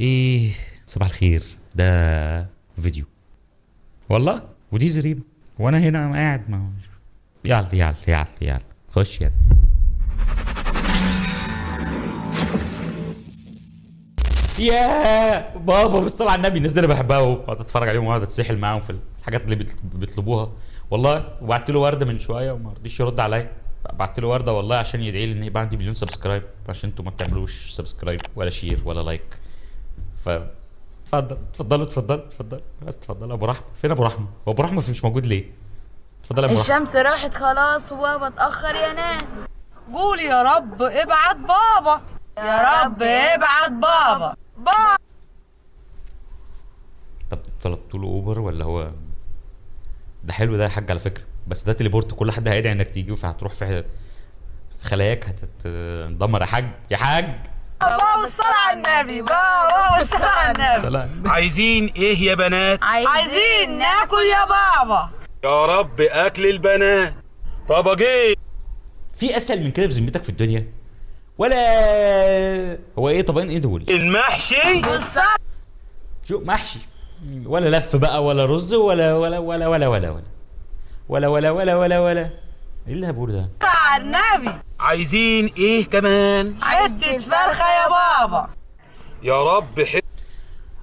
ايه صباح الخير. ده فيديو والله ودي زريبة وانا هنا قاعد ما يلا يلا يلا يلا خش يلا. يا بابا بالصلاة على النبي، الناس دي انا بحبها واقعد اتفرج عليهم واقعد اتسحل معاهم في الحاجات اللي بيطلبوها والله. وبعت له ورده من شويه وما رضيش يرد عليا. بعت له ورده والله عشان يدعي لي ان يبقى عندي مليون سبسكرايب، عشان انتوا ما بتعملوش سبسكرايب ولا شير ولا لايك. ف اتفضلوا بس اتفضل. ابو رحمه فين؟ ابو رحمه هو ابو رحمه مش موجود ليه؟ اتفضل يا ابو رحمه. الشمس راحت خلاص وبتأخر يا ناس. قول يا رب ابعت بابا، يا رب ابعت بابا. طب طلبتوا له اوبر ولا هو ده؟ حلو ده يا حاج على فكره، بس ده تليبورت كل حد هيدعي انك تيجي فهتروح في خلاياك هتتدمر يا حاج يا حاج. بابا والصلاة على النبي، بابا والصلاة على النبي. سلام. عايزين ايه يا بنات؟ عايزين ناكل يا بابا. يا رب اكل البنات. طبقين. في اسهل من كده بذمتك في الدنيا ولا هو ايه؟ طبقين ايه دول؟ المحشي بالصلاة. شو محشي ولا لف بقى ولا رز ولا ايه اللي هبور ده؟ على النبي. عايزين ايه كمان؟ حتة فرخة يا بابا. يا رب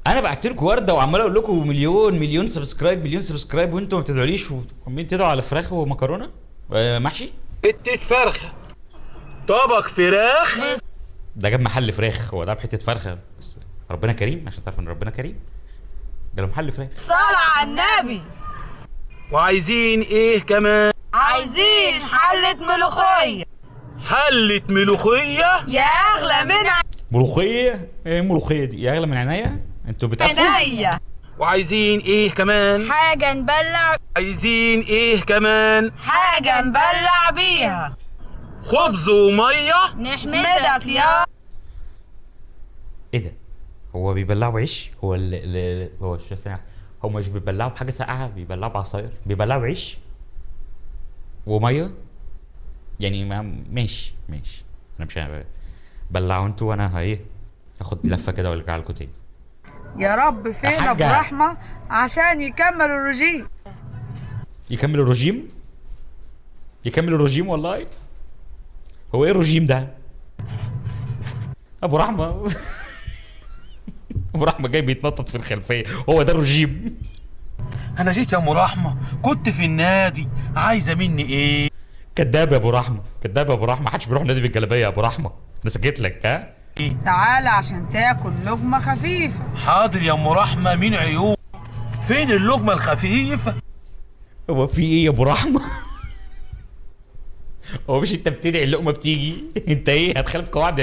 انا بعت لكم ورده وعمال اقول لكم مليون سبسكرايب وانتوا ما بتدعوليش وعمالين تدعوا على فراخ ومكرونه محشي. حتة فرخة، طبق فراخ. ده جاب محل فراخ، هو ده بحته فرخه بس. ربنا كريم عشان تعرف ان ربنا كريم. جاله محل فراخ. صلاة على النبي. وعايزين ايه كمان؟ عايزين حلة ملوخية. حلة ملوخية. يا أغلى من ملوخيه؟ ايه الملوخيه دي؟ يا اغلى من عينيا؟ انتوا بتقفوا؟ عينيا. وعايزين ايه كمان؟ حاجة نبلع. عايزين ايه كمان؟ حاجة نبلع بيها. خبز ومية. نحمدك يا ايه ده؟ هو بيبلعوا عيش؟ هو هو هو مش بيبلعوا بحاجه ساقعه، بيبلعوا بعصاير، بيبلعوا عيش وميه يعني. ماشي انا مش بلعوا انتوا وانا ايه هاخد لفه كده وارجع لكم تاني. يا رب فين يا ابو حاجة. رحمه عشان يكمل الرجيم. يكمل الرجيم والله. هو ايه الرجيم ده؟ ابو رحمه ابو رحمه جاي بيتنطط في الخلفيه، هو ده الرجيم؟ انا جيت يا ام رحمة، كنت في النادي، عايزة مني ايه؟ كداب يا ابو رحمه، محدش بيروح نادي بالجلابيه يا ابو رحمه. انا سكت لك ها. تعالى عشان تاكل لقمه خفيفه. حاضر يا ام رحمة من عيون. فين اللقمة الخفيفة؟ هو في ايه يا ابو رحمه؟ هو مش انت بتدعي اللقمه بتيجي؟ انت ايه هتخالف قواعد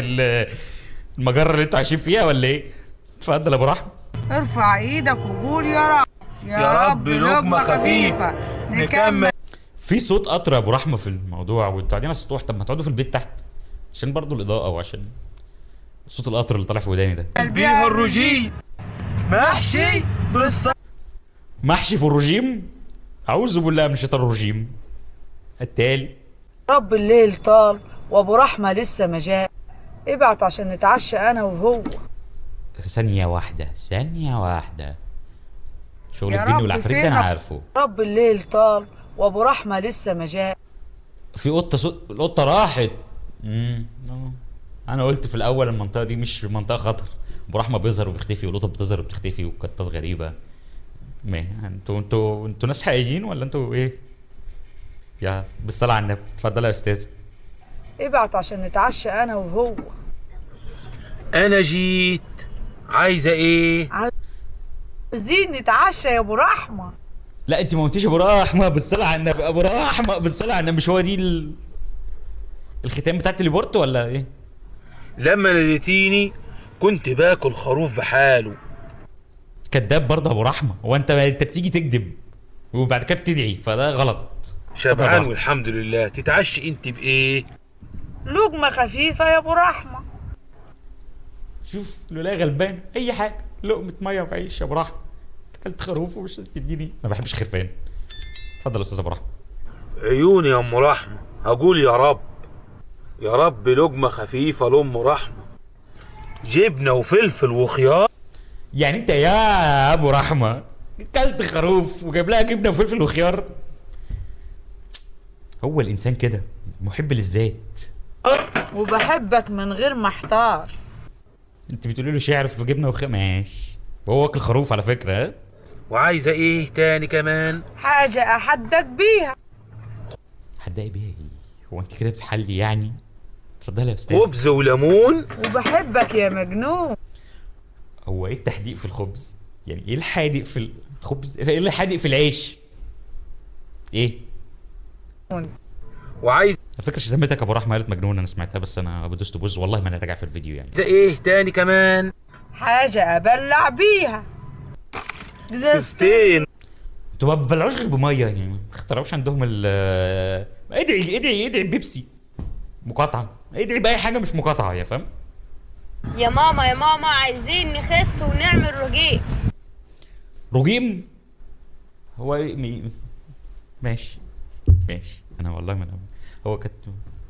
المجره اللي انتوا عايشين فيها ولا ايه؟ اتفضل يا ابو رحمه. ارفع ايدك وقول يا رب. يا رب لقمة خفيفة نكمل. في صوت قطر يا ابو رحمه في الموضوع وانتوا قاعدين على السطوح. طب ما تقعدوا في البيت تحت عشان برضو الاضاءه وعشان صوت القطر اللي طالع في وداني ده. بيها الرجيم محشي بالصلاة. محشي في الرجيم؟ اعوذ بالله من الشيطان الرجيم. التالي رب الليل طال وابو رحمه لسه ما جاء. ابعت عشان نتعشى انا وهو. ثانيه واحده شغل يا الجن رب والعفريت ده انا عارفه. رب الليل طال وابو رحمه لسه ما جاء. في قطه القطه راحت. انا قلت في الاول المنطقه دي مش منطقه خطر. ابو رحمه بيظهر وبيختفي والقطه بتظهر وبتختفي وكتات غريبه. ما انتوا ناس حقيقيين ولا انتوا ايه؟ يا بالصلاه على النبي اتفضل يا استاذ. ابعت عشان نتعشى انا وهو. انا جيت، عايزة ايه؟ عايزين نتعشى يا ابو رحمه. لا انت ما قلتيش ابو رحمه بالصلاه على النبي. ابو رحمه بالصلاه على النبي، مش هو دي الختام بتاعت التليبورت ولا ايه؟ لما ناديتيني كنت باكل خروف بحاله. كذاب برضه ابو رحمه. هو انت بتيجي تكذب وبعد كده بتدعي، فده غلط. شبعان والحمد لله. تتعشي انت بايه؟ لقمه خفيفه يا ابو رحمه. شوف لولا غلبان اي حاجه، لقمه ميه وعيش يا ابو رحمه. اكلت خروف ومش تديني. ما بحبش خرفان. اتفضل يا استاذ ابو رحمه. عيوني يا ام رحمه، هقول يا رب. يا رب لقمه خفيفه لام رحمه. جبنه وفلفل وخيار. يعني انت يا ابو رحمه كلت خروف وجايب لها جبنه وفلفل وخيار؟ هو الانسان كده محب للذات. وبحبك من غير ما احتار. انت بتقولي له شعر في جبنه وخيار؟ ماشي، وهو واكل خروف على فكره. ها؟ وعايزه ايه تاني كمان؟ حاجة احدك بيها. هتضايق بيها ايه؟ هو انت كده بتحلي يعني؟ اتفضلي يا استاذ. خبز وليمون. وبحبك يا مجنون. هو ايه التحديق في الخبز؟ يعني ايه الحادق في الخبز؟ ايه الحادق في العيش؟ ايه؟ وعايزه على فكره شتمتك ابو رحمه قالت مجنون، انا سمعتها بس انا بدوست بوز والله ما انا راجع في الفيديو يعني. ايه تاني كمان؟ حاجة ابلع بيها. ازازتين. انتوا ما بتبلعوش غير بميه يعني، ما اخترعوش عندهم ال ادعي بيبسي مقاطعه، ادعي باي حاجه مش مقاطعه يا فاهم. يا ماما عايزين نخس ونعمل رجيم. رجيم؟ هو ماشي انا والله ما انا هو كانت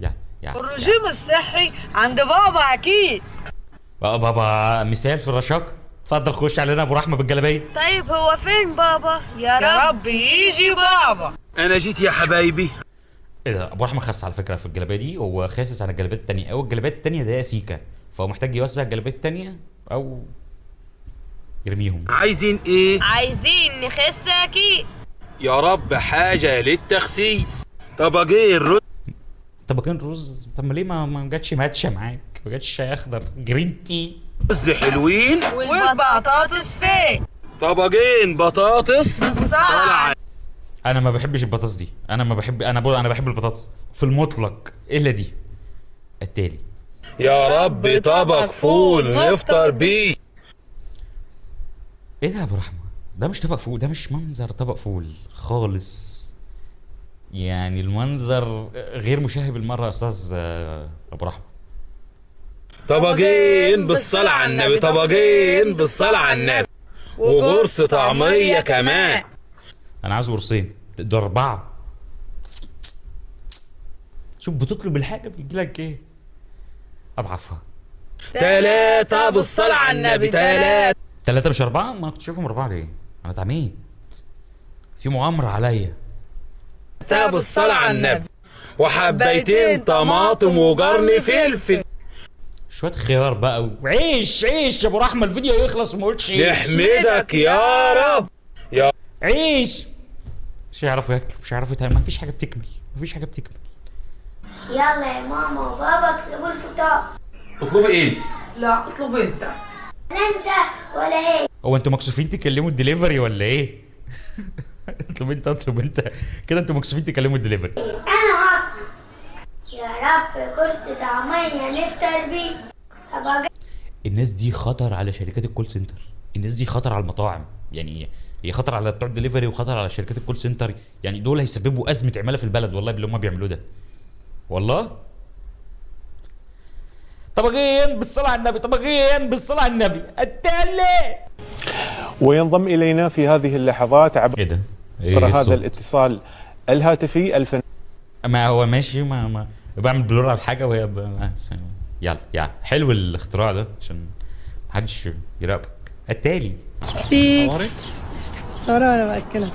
يعني الرجيم الصحي عند بابا اكيد. بابا مثال في الرشاقه. اتفضل خش علينا ابو رحمه بالجلابيه. طيب هو فين بابا؟ يا رب يجي بابا. انا جيت يا حبايبي. ايه ده؟ ابو رحمه خس على فكره في الجلابيه دي، هو خاسس عن الجلابيات التانية، او الجلابيات التانية ده سيكا، فهو محتاج يوسع الجلابيات التانية او يرميهم. عايزين ايه؟ عايزين نخس اكيد. يا رب حاجه للتخسيس. طبقين رز. طبقين رز؟ طب ما ليه ما جاتش ماتشه معاك؟ ما جاتش شاي اخضر جرين تي؟ رز حلوين. والبطاطس فين؟ طبقين بطاطس. بالصلع. انا ما بحبش البطاطس دي، انا بحب البطاطس في المطلق الا دي. التالي يا رب طبق فول نفطر بيه. ايه ده يا ابو رحمه؟ ده مش طبق فول، ده مش منظر طبق فول خالص. يعني المنظر غير مشاهي بالمره يا استاذ ابو رحمه. طبقين بالصلاة على النبي. طبقين بالصلاة على النبي. وقرص طعمية كمان. انا عاوز قرصين، ده 4. شوف بتطلب الحاجه بيجي لك ايه؟ اضعفها. 3 بالصلاة على النبي. 3 مش 4؟ ما كنت شايفهم 4 ليه؟ انا اتعميت، في مؤامره عليا. 3 بالصلاة على النبي. وحبيتين طماطم وقرن فلفل. شويه خيار بقى وعيش يا ابو رحمه، الفيديو يخلص وما قلتش عيش. نحمدك يا رب. يا عيش. مش هيعرفوا ياكلوا، مش هيعرفوا يتعاملوا، مفيش حاجه بتكمل. يلا يا ماما وبابا اطلبوا الفطار. اطلبي ايه؟ لا اطلب انت. لا انت ولا هي. هو انتوا مكسوفين تكلموا الدليفري ولا ايه؟ اطلب انت كده، انتوا مكسوفين تكلموا الدليفري. انا هاكل. يا رب كرسي طعمية نفطر بيه. طب الناس دي خطر على شركات الكول سنتر، الناس دي خطر على المطاعم، يعني هي خطر على بتوع الدليفري وخطر على شركات الكول سنتر، يعني دول هيسببوا ازمه عماله في البلد والله باللي هم بيعملوه ده والله. طبقين بالصلاه على النبي. التالي. وينضم إلينا في هذه اللحظات عبر ايه ده؟ هذا الاتصال الهاتفي الفنان. ما هو ماشي، ما بعمل بلور على الحاجه وهي يلا حلو الاختراع ده عشان محدش يراقبك. التالي. صورة وانا باكلها.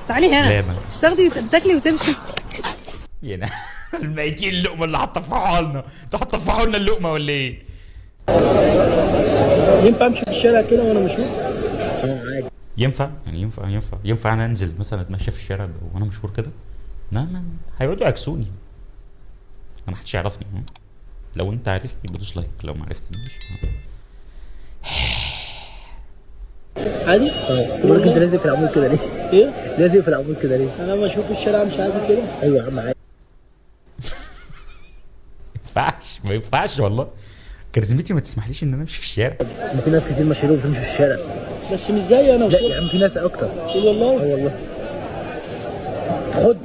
تعالي هنا. لا ما تاخدي بتاكلي وتمشي. يعني الميتين اللقمه اللي هتطفحوها لنا، هتطفحوا لنا اللقمه ولا ايه؟ ينفع امشي في الشارع كده وانا مشهور؟ عادي. ينفع انا انزل مثلا اتمشى في الشارع وانا مشهور كده؟ لا هيقعدوا يعكسوني، انا محدش يعرفني. لو انت عرفتني بدوس لايك، لو ما عرفتنيش عادي؟ اه. انت لازق في العمود كده ليه؟ ايه؟ لازق في العمود كده ليه؟ انا مشهور في الشارع مش عادي كده؟ ايوه يا عم عادي. ما ينفعش والله، كاريزمتي ما تسمحليش ان انا امشي في الشارع. ما في ناس كتير مشهورين بتمشي في الشارع بس مش زي انا. لا يا عم في ناس اكتر. قول والله. اه والله. خد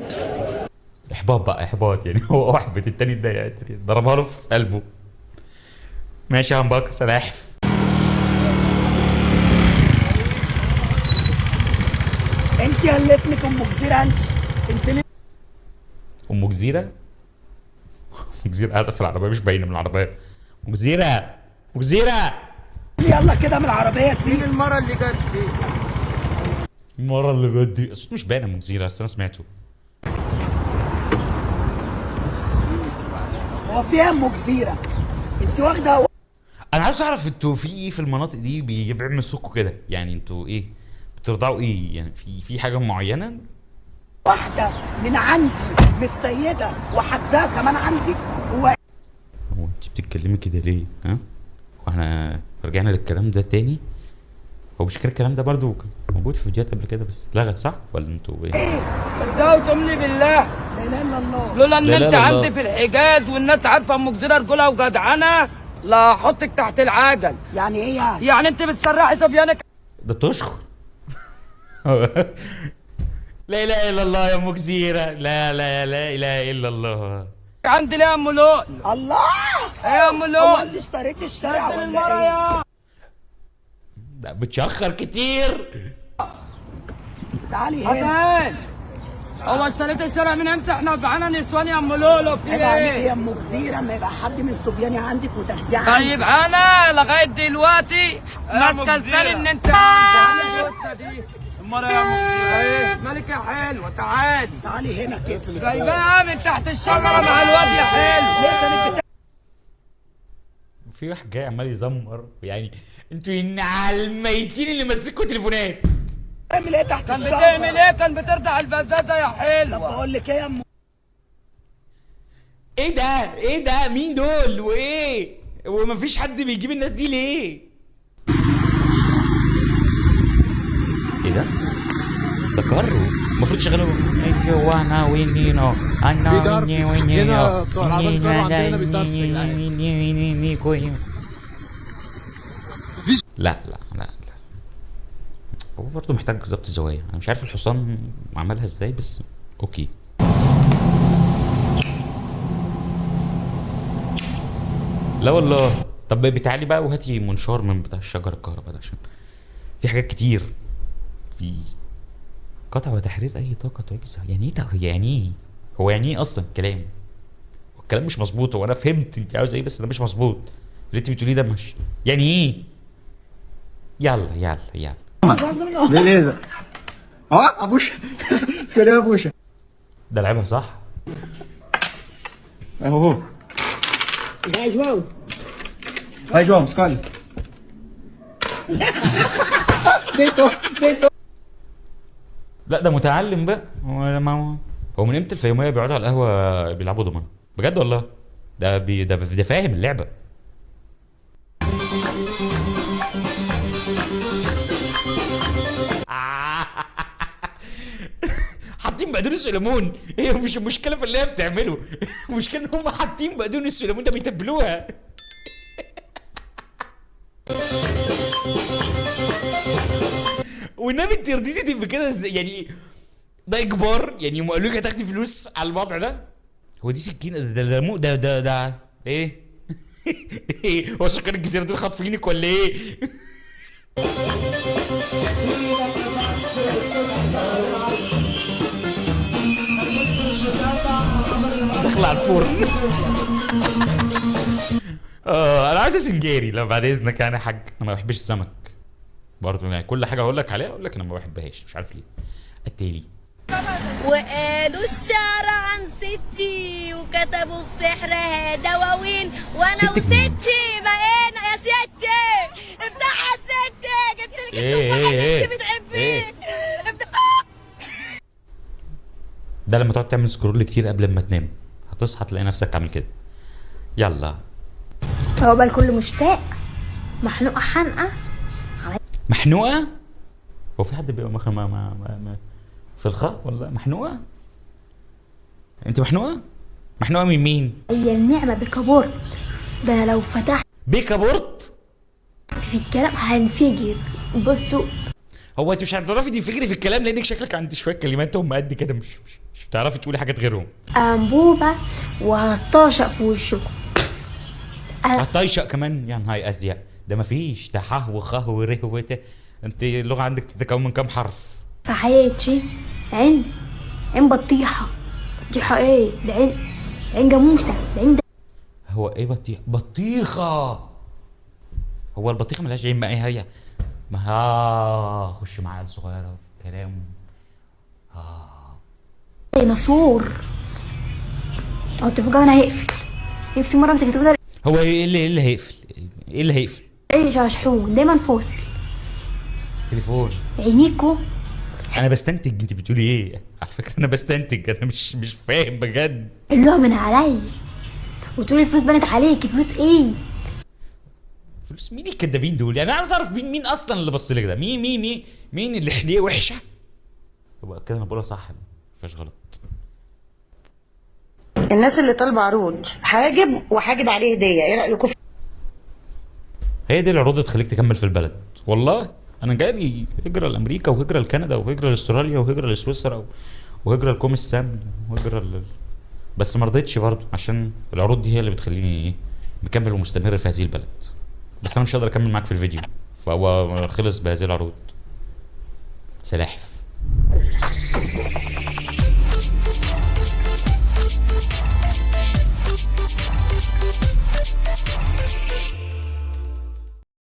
احباط يعني. هو احبط، التاني اتضايق، ضربها له في قلبه. ماشي يا عم بكر سلاحف. انت اللي اسمك ام جزيره. انت ام جزيره قاعده في العربيه مش باينه من العربيه. ام جزيره يلا كده من العربيه تسيب المره اللي جت دي. المره اللي جت دي الصوت مش باين يا ام جزيره بس انا سمعته. هو فيها ام جزيره انت واخده. انا عاوز اعرف انتوا في ايه في المناطق دي بيعمل سكوا كده، يعني انتوا ايه بترضعوا ايه؟ يعني في حاجه معينه؟ واحده من عندي مش سيده وحجزها كمان عندي. هو انت بتتكلمي كده ليه؟ ها؟ واحنا رجعنا للكلام ده تاني؟ هو مش كده الكلام ده برضو كان موجود في فيديوهات قبل كده بس اتلغى صح ولا انتوا ايه؟ صدقوا تؤمني بالله، لا اله الا الله. لولا ان لا لا انت لا عندي الله. في الحجاز والناس عارفه ام جزيره رجوله وجدعنه لا احطك تحت العجل. يعني ايه يعني؟ يعني انت بتسرحي صبيانك. ده تشخر. لا اله الا الله يا ام جزيره، لا لا لا اله الا الله. عندي ليه يا ام لؤي؟ الله. ايه يا ام هو لؤي؟ انت اشتريتي الشارع نزل ولا المره ايه؟ يا ده بتشخر كتير. تعالي هنا. حسن. هو اشتريت الشارع من امتى؟ احنا معانا نسوان يا ام لؤلؤ في عيب عليكي ايه؟ يا ام جزيره ما يبقى حد من صبياني عندك وتاخديه عندي. طيب انا لغايه دلوقتي ماسكه لساني ان انت عندي دي. المره يا ام جزيره. ايه مالك يا حلوه تعالي. تعالي هنا كده. جايباها من تحت الشجره مع الواد يا حلو. ليه كانت في واحد جاي عمال يزمر يعني انتوا على الميتين اللي ماسكوا تليفونات. بتعمل ايه تحت كان الشجره؟ بتعمل ايه؟ كان بترضع البزازه يا طب حلو. بقول لك ايه يا ام؟ ايه ده؟ ايه ده؟ مين دول؟ وايه؟ ومفيش حد بيجيب الناس دي ليه؟ ايه ده؟ ده كارو المفروض شغاله ايه وانا وينينو انا وينينو لا لا لا هو برضه محتاج ظبط زوايا. انا مش عارف الحصان عملها ازاي بس اوكي. لا والله. طب بتعالي بقى وهاتي منشار من بتاع الشجر الكهرباء ده عشان في حاجات كتير في قطع وتحرير اي طاقه تعجز. يعني ايه يعني ايه؟ هو يعني ايه اصلا الكلام؟ الكلام مش مظبوط. هو انا فهمت انت عاوز ايه بس ده مش مظبوط. اللي انت بتقوليه ده مش يعني ايه؟ يلا يلا يلا. Beleza. Ó, a bucha. Escolheu a bucha. ده لعبها صح؟ Vai, Rorô. يا جوان. Vai, João, escolhe. Deitou, deitou. لا ده متعلم بقى. هو من امتى الفيوميه بيقعدوا على القهوه بيلعبوا دومنه؟ بجد والله. ده فاهم اللعبه. حاطين بقدونس وليمون. هي مش المشكله في اللي هي بتعمله. المشكله ان هم حاطين بقدونس وليمون ده بيتبلوها. والنبي انت رضيتي تبقى كده ازاي؟ يعني ده اجبار؟ يعني هم قالوا لك هتاخدي فلوس على الوضع ده؟ هو دي سكينه؟ ده ايه؟ ايه هو سكان الجزيره دول خاطفينك ولا ايه؟ داخل على الفرن. انا عايز سنجاري لو بعد اذنك يعني يا حاج. انا ما بحبش السمك برضه يعني كل حاجه اقول لك عليها اقول لك انا ما بحبهاش مش عارف ليه. التالي وقالوا الشعر عن ستي وكتبوا في سحرها دواوين وانا ستك مين؟ وستي بقينا يا ستي افتحها يا ستي جبت لك ايه التفاحة ايه اللي انت ايه بتحبيه ده لما تقعد تعمل سكرول كتير قبل ما تنام هتصحى تلاقي نفسك عامل كده. يلا. هو بقى الكل مشتاق محنوقة حنقة. محنوقه؟ هو في حد بيبقى في الخاء ولا محنوقه؟ انت محنوقه؟ محنوقه من مين؟ هي النعمة بكابورت ده لو فتحت بيكا بورت؟ في الكلام هنفجر. بصوا هو انت مش هتعرفي تنفجري في الكلام لانك شكلك عندك شويه كلمات هم قد كده مش هتعرفي تقولي حاجات غيرهم. أنبوبة وهطاشق في وشكم. هتطيشق كمان يا نهار ازياء. ده مفيش ده ح وخ وره وت. انت اللغه عندك تتكون من كام حرف؟ في حياتي عين بطيحة. بطيحة ايه؟ ده عين جاموسة. ده عين هو ايه بطيخه؟ هو البطيخه ملهاش عين بقى، ايه هي؟ ما خش معايا الصغيره في كلام. ديناصور. هو التليفون كمان هيقفل. نفسي مره امسك التليفون ده. هو ايه اللي هيقفل؟ ايه اللي هيقفل؟ ايه شحون دايما فاصل. تليفون. عينيكو. انا بستنتج، انت بتقولي ايه؟ على فكره انا بستنتج، انا مش فاهم بجد. اللي من عليا وتقولي الفلوس بنت عليكي. فلوس ايه؟ فلوس مين الكدابين دول؟ يعني انا عاوز اعرف مين اصلا اللي بص لك ده. مين اللي حليه وحشه؟ يبقى كده انا بقولها صح، مفيهاش غلط. الناس اللي طالبه عروض حاجب وحاجب عليه هديه، ايه رايكم؟ هي دي العروض اللي تخليك تكمل في البلد. والله انا جالي هجره لامريكا وهجره لكندا وهجره لاستراليا وهجره لسويسرا وهجره لكوم السام وهجره بس ما رضيتش برضه، عشان العروض دي هي اللي بتخليني ايه مكمل ومستمر في هذه البلد. بس انا مش هقدر اكمل معاك في الفيديو، فهو خلص بهذه العروض. سلاحف.